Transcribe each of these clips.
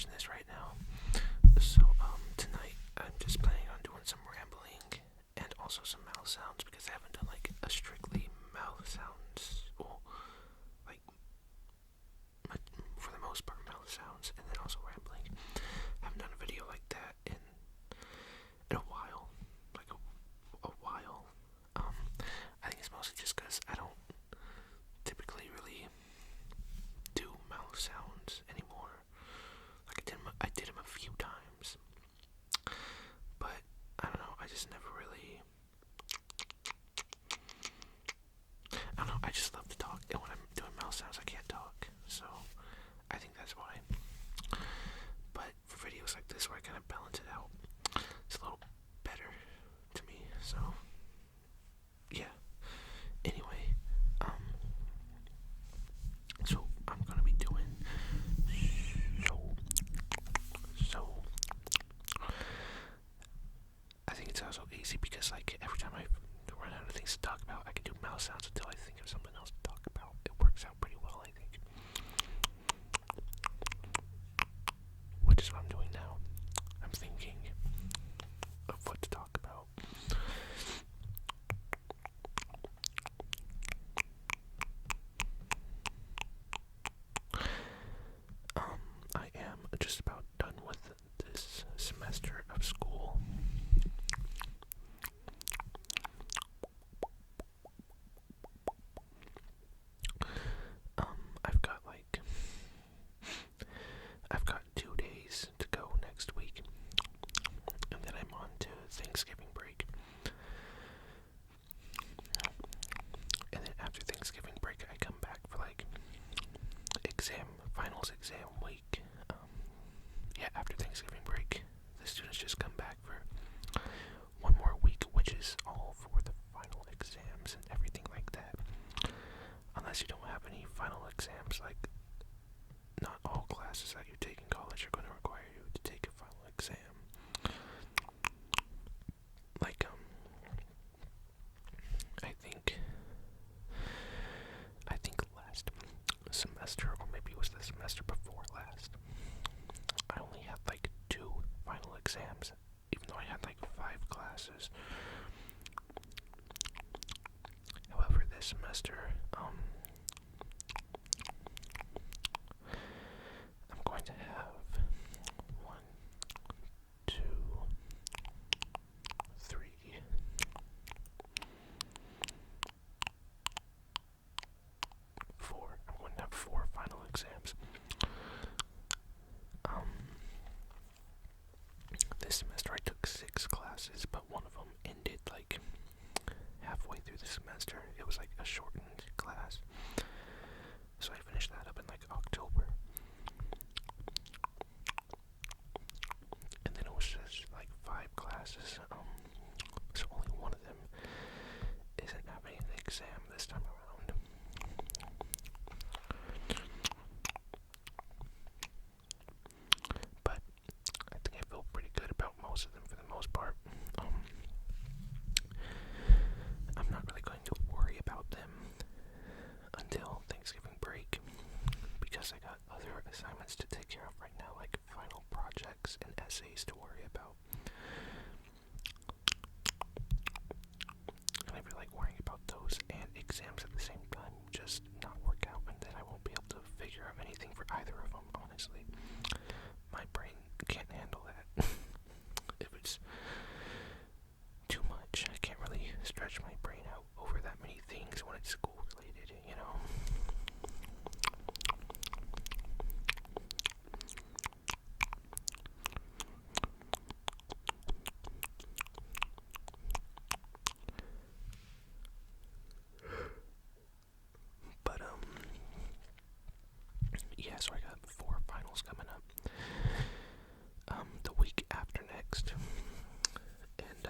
watching this right now. So, tonight I'm just planning on doing some rambling and also some mouth sounds because I haven't done like a strictly mouth sounds, well, like for the most part mouth sounds and then also rambling. I haven't done a video like that in a while, like a while. I think it's mostly just because I don't typically really do mouth sounds anymore. Like I did them a few times, but I don't know. I just never really. I don't know. I just love to talk, and when I'm doing mouth sounds, I can't talk. So I think that's why. But for videos like this, where I kind of balance it out, it's a little better to me. So yeah. Anyway, so I'm gonna be doing so I think it's also easy because like every time I run out of things to talk about, I can do mouth sounds until I think of something else to talk about. It works out pretty well, I think. Which is what I'm doing now. I'm thinking of what to talk about. I am just about done with this semester of school. I've got 2 days to go next week, and then I'm on to Thanksgiving break. And then after Thanksgiving break, I come back for like finals exam week. After Thanksgiving break, the students just come back for one more week, which is all for the final exams and everything like that. Unless you don't have any final exams, like not all classes that you take in college are going to require you to take a final exam. Like, I think last semester, or maybe it was the semester before last, I only had like 2 final exams, even though I had like 5 classes. However, this semester, I'm going to have 1, 2, 3, 4. I'm going to have 4 final exams. This semester I took 6 classes, but one of them ended like halfway through the semester. It was like a shortened class. So I finished that up in like October. And then it was just like 5 classes. So only one of them isn't having an exam this time around. But I think I feel pretty good about most of them for the most part. I'm not really going to worry about them until Thanksgiving break because I got other assignments to take care of right now, like final projects and essays to worry about. And I feel like worrying about those and exams at the same time just not work out, and then I won't be able to figure out anything for either of them, honestly. My brain can't handle that. If it's too much, I can't really stretch my brain out over that many things when it's school related, you know? But, yeah, so I got 4 finals coming up. The week after next. And,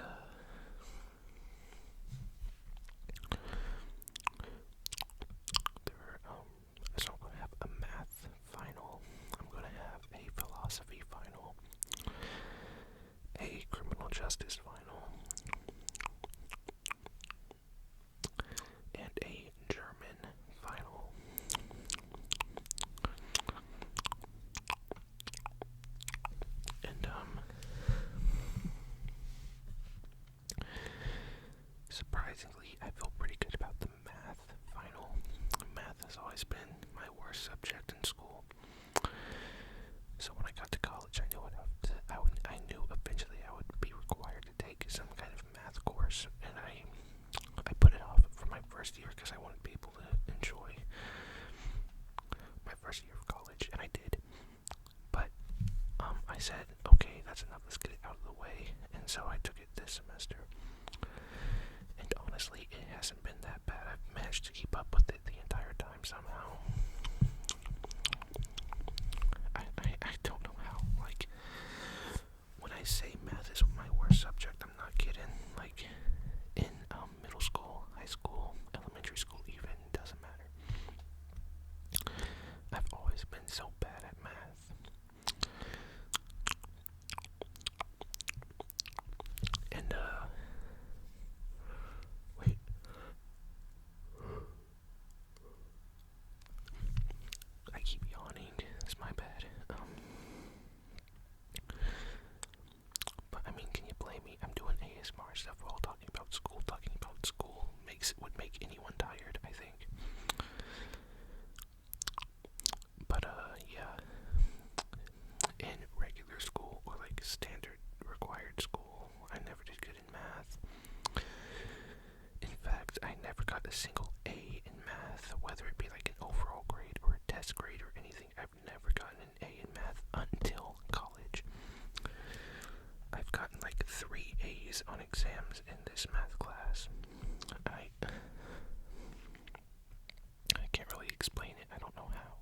this semester. And honestly, it hasn't been that bad. I've managed to keep up with it the entire time somehow. I don't know how. Like, when I say math is my worst subject, I'm not kidding. Like, in middle school, high school, elementary school even, doesn't matter. I've always been so bad at math. And, wait. I keep yawning. It's my bad. But I mean, can you blame me? I'm doing ASMR stuff while talking about school. Talking about school would make anyone tired, I think. But yeah. In regular school or like standard required school, I never did good in math. In fact, I never got a single A in math, whether it be like an overall grade or a test grade or anything. I've never gotten an A in math until college. I've gotten like 3 A's on exams in this math class. I can't really explain it. I don't know how.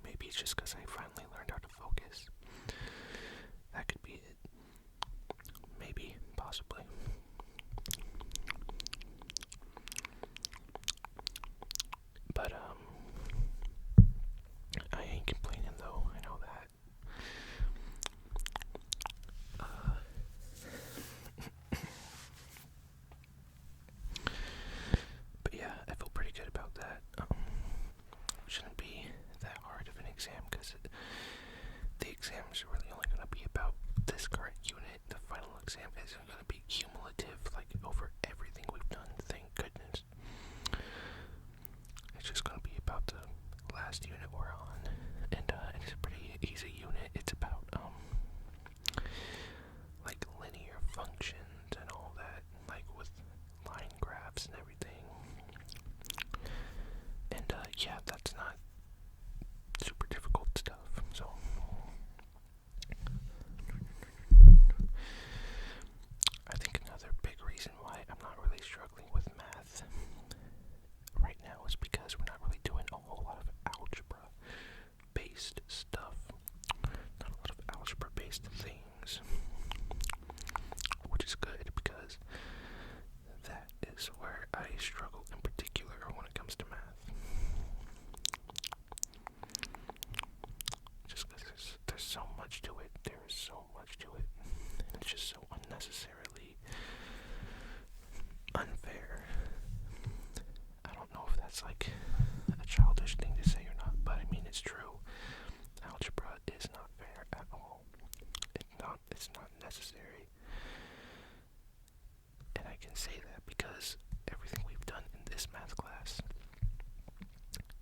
Maybe it's just because I finally learned how to focus. That could be it. Maybe, possibly. But, I ain't complaining though, I know that. But yeah, I feel pretty good about that. Shouldn't be that hard of an exam, because the exams are really only going to be about this current unit. The final exam isn't going to be cumulative, like over everything we've done, thank goodness. It's just going to be about the last unit we're on, and it's a pretty easy unit. It's about like linear functions and all that, like with line graphs and everything. And yeah, that's not super difficult stuff. So I think another big reason why I'm not really struggling with math right now is because we're not really doing a whole lot of algebra-based stuff. Not a lot of algebra-based things. Which is good, because that is where I struggle in particular when it comes to math. Just because there's so much to it. There is so much to it. And it's just so unnecessarily unfair. I don't know if that's like a childish thing to say or not, but I mean it's true. Algebra is not fair at all. It's not necessary. And I can say that because everything we've done in this math class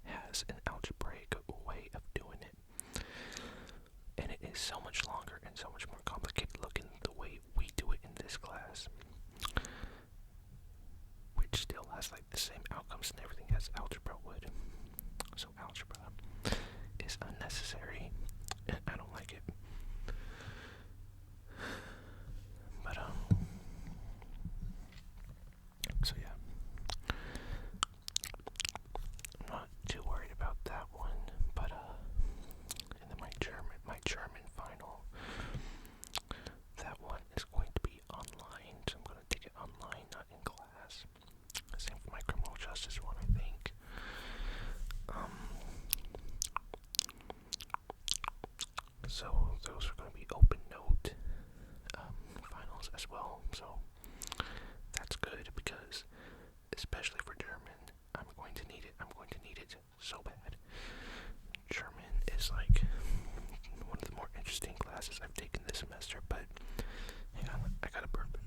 has an algebraic way of doing it. And it is so much longer and so much more complicated looking the way we do it in this class. Which still has like the same outcomes and everything as algebra would. So algebra is unnecessary, and I don't like it. But so yeah, I'm not too worried about that one. But and then my German final, that one is going to be online, so I'm going to take it online, not in class. Same for my criminal justice one, I think. So those are going to be open note finals as well. So that's good, because especially for German, I'm going to need it. I'm going to need it so bad. German is like one of the more interesting classes I've taken this semester, but hang on, I got a burp.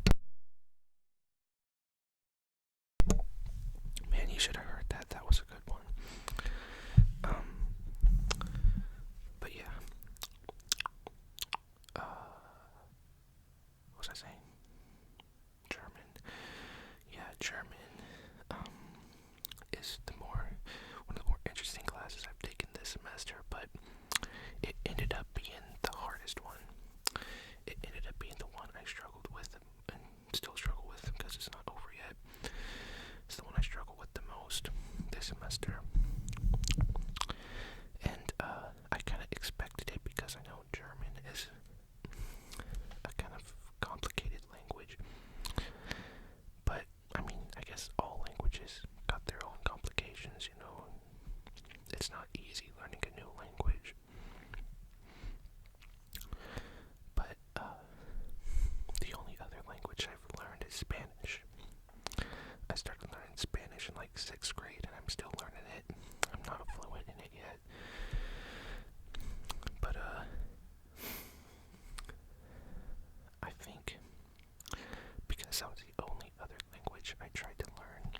Man, you should have heard that. That was a good one. But yeah. What was I saying? German. Yeah, German up being the hardest one. It ended up being the one I struggled with and still struggle with because it's not over yet. It's the one I struggle with the most this semester. And I kind of expected it because I know German is a kind of complicated language. But, I mean, I guess all languages got their own complications, you know. It's not easy learning a new language. But, the only other language I've learned is Spanish. I started learning Spanish in like 6th grade and I'm still learning it. I'm not fluent in it yet. But, I think because that was the only other language I tried to learn,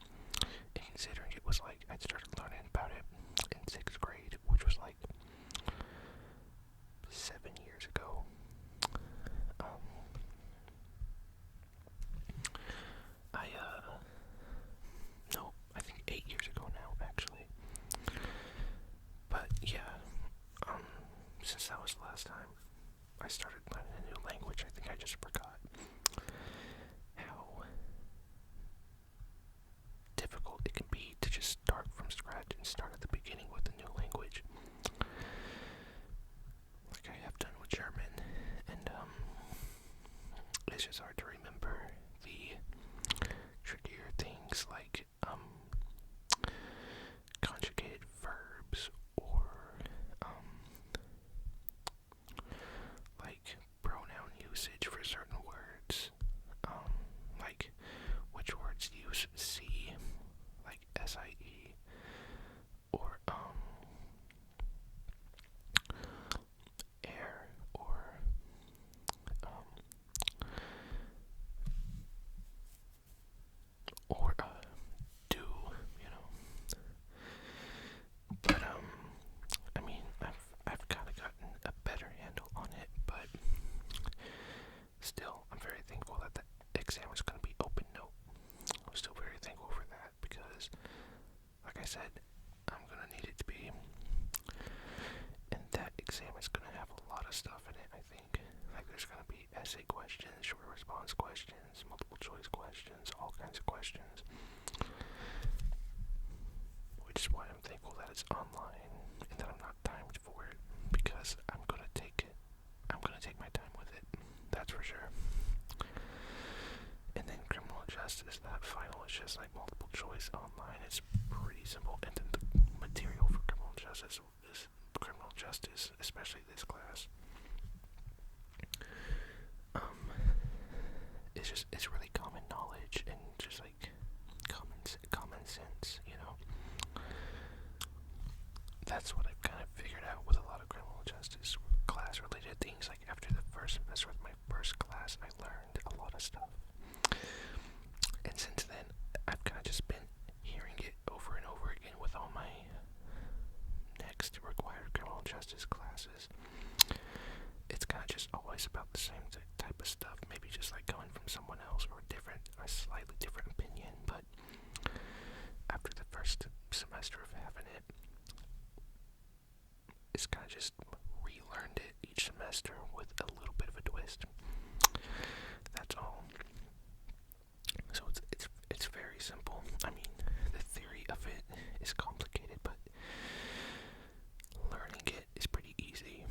and considering it was like I'd started learning about it in 6th grade, which was like 7 years ago, no, I think 8 years ago now, actually. But yeah, since that was the last time I started learning a new language, I think I just forgot how difficult it can be to just start from scratch and start at the beginning with a new language, like I have done with German. And it's just hard to remember the trickier things like conjugated verbs or like pronoun usage for certain words, like which words use sie, like S-I-E, or air, or do, you know. But I mean, I've kind of gotten a better handle on it, but still, I'm very thankful that the exam is going to be open note. I'm still very thankful for that because, like I said, I'm going to need it to be. And that exam is going to have a lot of stuff in it, I think. Like, there's going to be essay questions, short response questions, multiple choice questions, all kinds of questions. Which is why I'm thankful that it's online and that I'm not timed for it, because I'm going to take my time with it. That's for sure. And then criminal justice, that final is just like multiple choice online. It's pretty simple. And then the material for criminal justice, especially this class, it's really common knowledge and just like common sense, you know. That's what I've kind of figured out with a lot of criminal justice class related things. Like after the first semester with my first class, I learned a lot of stuff. And since then, I've kind of just been hearing it over and over again with all my next required criminal justice classes. It's kind of just always about the same type of stuff, maybe just like coming from someone else or a slightly different opinion, but after the first semester of having it, it's kind of just relearned it each semester with a little bit of a twist. That's all. So it's very simple. I mean, the theory of it is complicated, but learning it is pretty easy.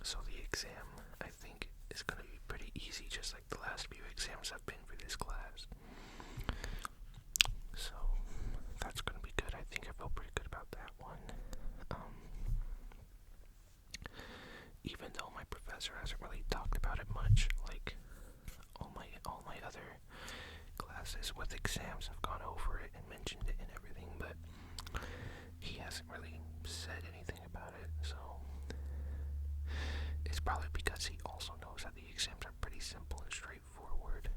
So the exam, I think, is going to be pretty easy, just like the last few exams have been for this class. So that's going to be good. I think I feel pretty good about that one. Even though my professor hasn't really talked about it much, like all my other classes with exams have gone over it and mentioned it and everything, but he hasn't really said anything about it, so it's probably because he also knows that the exams are pretty simple and straightforward,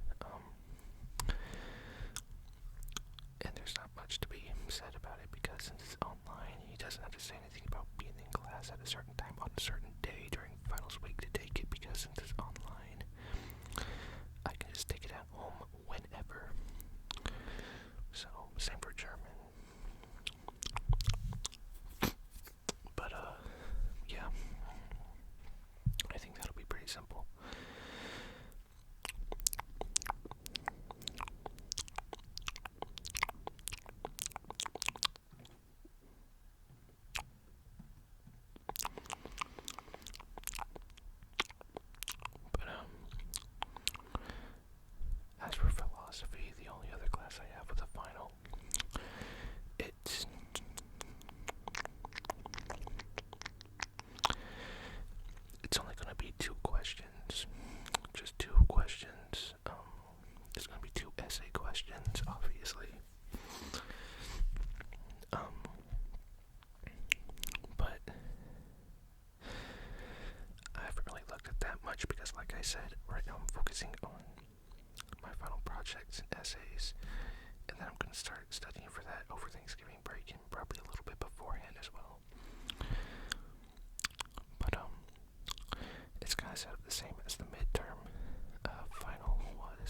and there's not much to be said about it because since it's online, he doesn't have to say anything about being in class at a certain time on a certain day during finals week to take it, because since it's online, I can just take it at home whenever. So, same for German. But, yeah,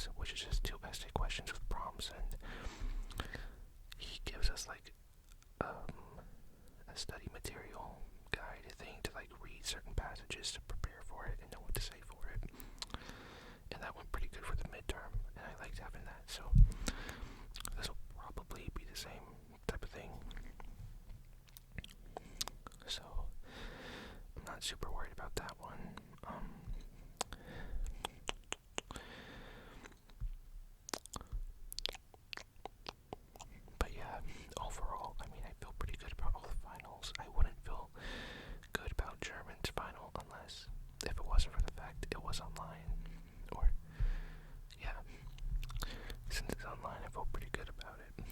class, which is just 2 essay questions with prompts, and he gives us like a study material guide thing to like read certain passages to prepare for it and know what to say for it. And that went pretty good for the midterm, and I liked having that. So this will probably be the same type of thing. So I'm not super worried about that one. But yeah, overall, I mean, I feel pretty good about all the finals. I wouldn't feel good about German's final unless, if it wasn't for the fact it was online. Or, yeah, since it's online, I feel pretty good about it.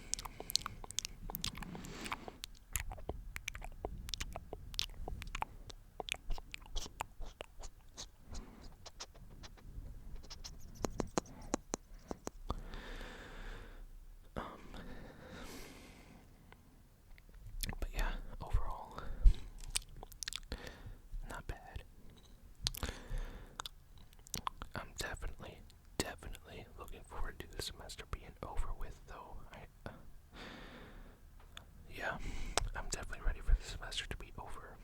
But yeah, overall, not bad. I'm definitely looking forward to the semester being over with, though. Yeah, I'm definitely ready for the semester to be over.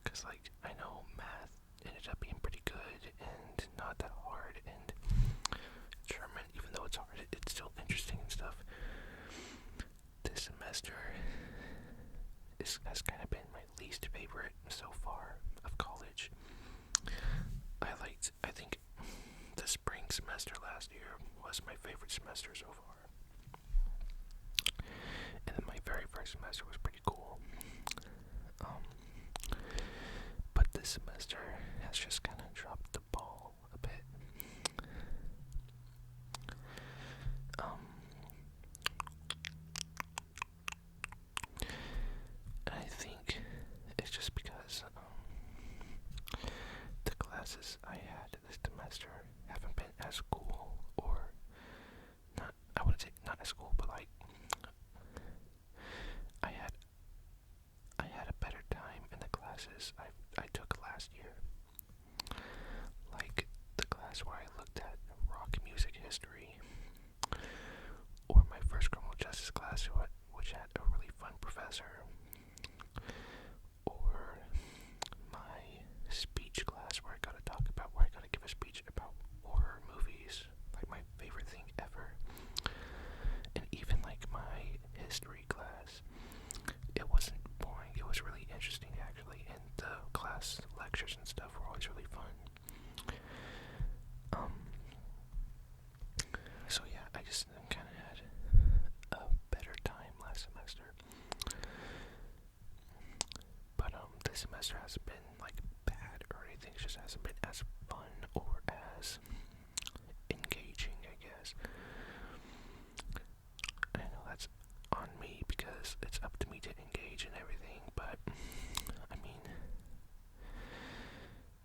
Because, like, I know math ended up being pretty good and not that hard, and German, even though it's hard, it's still interesting and stuff. This semester has kind of been my least favorite so far of college. I think the spring semester last year was my favorite semester so far. And then my very first semester was pretty cool. But this semester has just kind of dropped the ball a bit. And I think it's just because the classes I had this semester haven't been as cool, or not, I wouldn't say not as cool, but like I had a better time in the classes I took last year. Like the class where I looked at rock music history, or my first criminal justice class, which had a really fun professor, or my speech class where I got to give a speech about horror movies, like my favorite thing ever. And even like my history class, it wasn't boring, it was really interesting actually, and the class lectures and stuff were always really fun. So yeah, I just kind of had a better time last semester. But this semester hasn't been like bad or anything, it just hasn't been as fun or as engaging, I guess. I know that's on me because it's up to me to engage in everything, but I mean,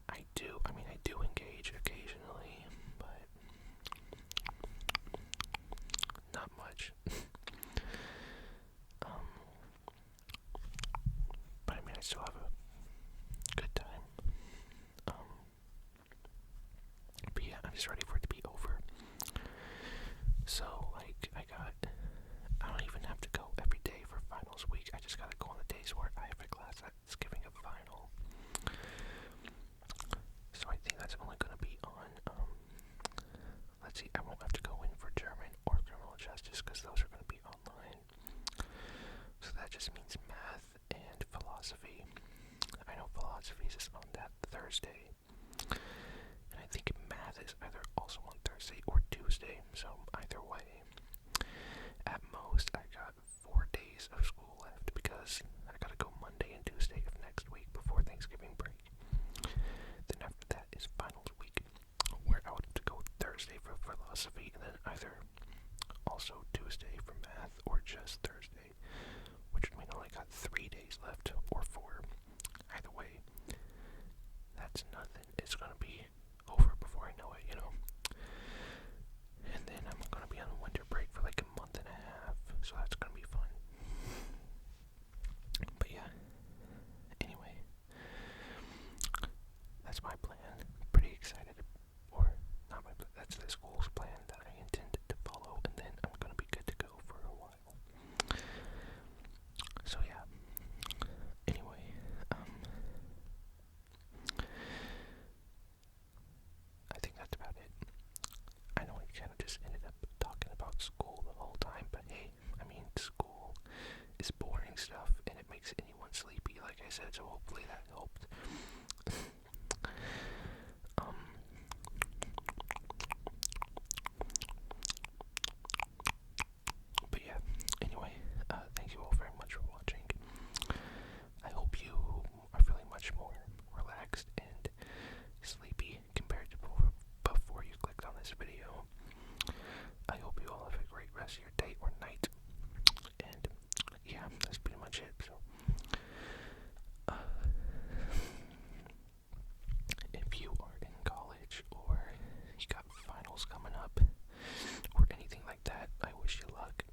I do engage occasionally, but not much. But I mean, I still have a good time. But yeah, I'm just ready for it to be over. So, like, I don't even have to go every day for finals week. I just gotta go on the days where I have a class that's giving a final. So I think that's only gonna be on, let's see, I won't have to go in for German or criminal justice because those are gonna be online. So that just means math and philosophy. I know philosophy is on that Thursday. And I think math is either also on Thursday or Tuesday, so either way. At most, I got 4 days of school left because I gotta go Monday and Tuesday of next week before Thanksgiving break. Then after that is finals week, where I would have to go Thursday for philosophy and then either also Tuesday for math or just Thursday, which would mean I only got 3 days left or 4. Either way, that's nothing. It's gonna be over before I know it, you know. And then I'm gonna be on winter break for like a month and a half, so that's gonna be fun. and sleepy, like I said, so hopefully that helped. But yeah, anyway, thank you all very much for watching. I hope you are feeling much more relaxed and sleepy compared to before you clicked on this video. I hope you all have a great rest of your day or night. And yeah, that's pretty much it. So, if you are in college or you got finals coming up or anything like that, I wish you luck.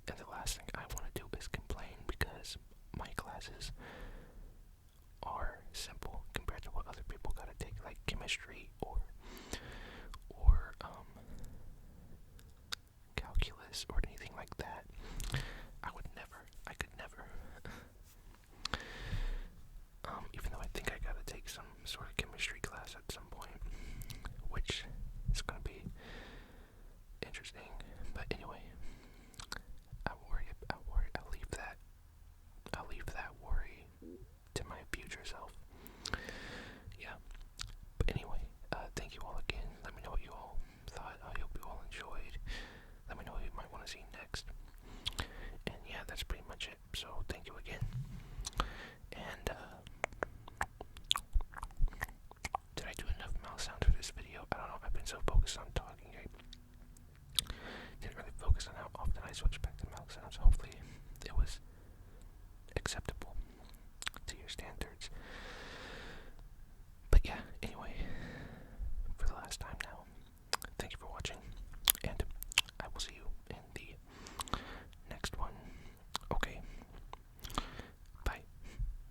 And the last thing I want to do is complain because my classes are simple compared to what other people gotta take, like chemistry or calculus or anything like that. I could never. Even though I think I gotta take some sort of chemistry class at some point, which is gonna be interesting. But anyway, I'll leave that worry to my future self. Yeah. But anyway, thank you all again. Let me know what you all thought. I hope you all enjoyed. Let me know what you might want to see next. And yeah, that's pretty much it. So thank you again. And did I do enough mouth sounds for this video? I don't know. I've been so focused on talking. I didn't really focus on how often I switch back to mouth sounds. Hopefully it was acceptable to your standards. But yeah, anyway, for the last time now, thank you for watching, and I will see you